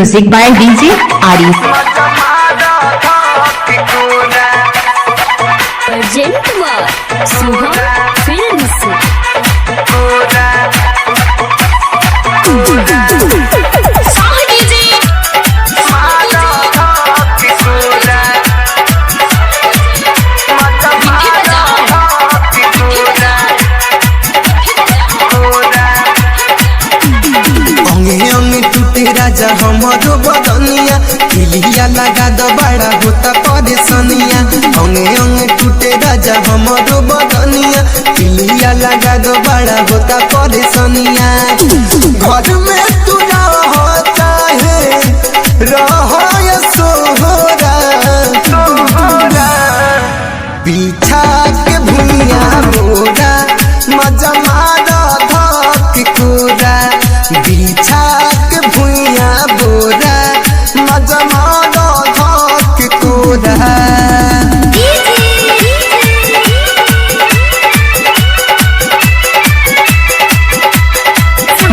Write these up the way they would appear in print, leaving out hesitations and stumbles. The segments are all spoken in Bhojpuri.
Music by DJ Arif. Suha Films. राजा हमारो बदनिया किलिया लगा दो बड़ा होता परेशानिया। अंगे अंगे टूटे राजा हमारो बदनिया किलिया लगा दो बड़ा होता परेशानिया। घर में तू रह चाहे रह सोहरा पीछा के भुइया बोरा मजा मारा धक कोरा पीछा भुइया बोरा मजा मारो धक कोरा।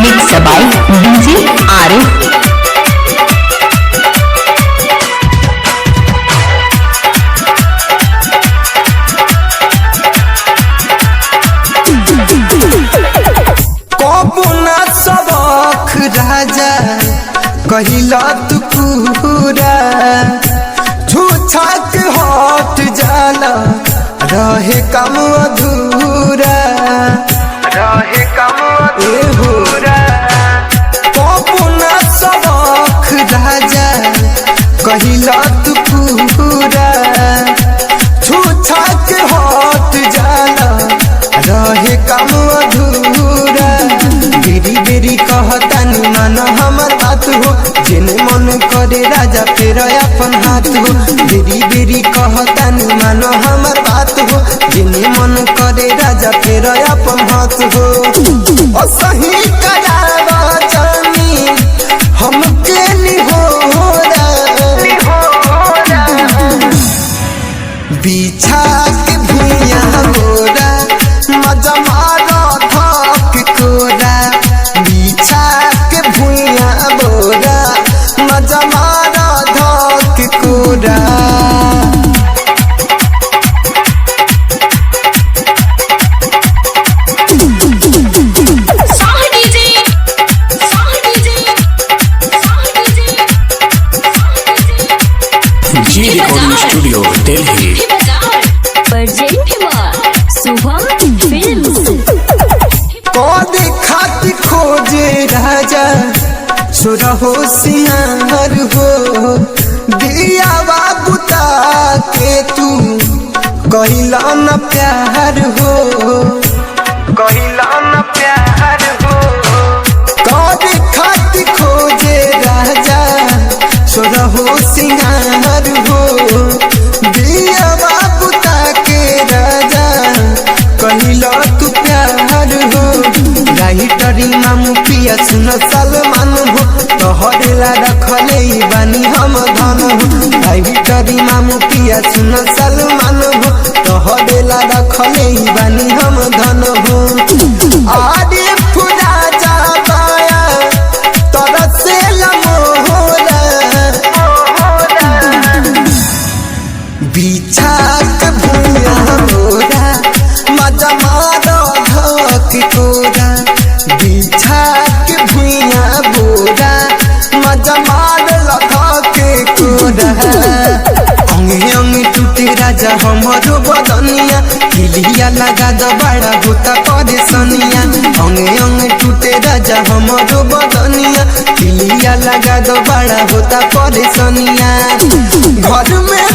Mixed by DJ Arif. कबुना सबक राजा कहिला तू पूरा झूठा के हट जाला रहे कम अधूरा रहे कम अधूरा। कबुना सबक राजा कहिला तू पूरा झूठा के हट जाला रहे कम अधूरा। बेरी बेरी कहतानी मान हमर बात हो जेने मन करे राजा फेर अपन हाथ हो। बेरी बेरी कहतानी मान हमर बात हो जेने मन करे राजा फेर अपन हाथ हो। असही करावा जानी हमके निहोरा बिछा के भुइया बोरा मजा मारो धक कोरा बिछा के भुइया बोरा मजा मारो धक कोरा। जी रिकॉर्डिंग स्टूडियो दिल्ली। सुहा फिल्म्स। कदे खाती खोजे राजा सुरहो सिंहार हो दिया बुता के तू कहिला न प्यार हो कहिला न प्यार हो। कदे खाती खोजे राजा सुरहो सिंहार हो दिया बुता के राजा कहिला तू प्यार हो। राइटरी मामू पिया सुन सलमान हो तोहरेला रखले बानी हम धन हो। राइटरी मामू पिया सुन सलमान हो तोहरेला रखले बानी हम धन हो। आरे फुरा जा पाया तोरा से लमोहरा बिछा के भुइया बोरा मजा मारो धक कोरा बिछा के भुइया बोरा मजा मारो धक कोरा। अंगे अंगे टूटे राजा हमारो बदनिया किलिया लगा दो बड़ा होता परेशानिया। अंगे अंगे टूटे राजा हमारो बदनिया किलिया लगा दो बड़ा होता परेशानिया। घर में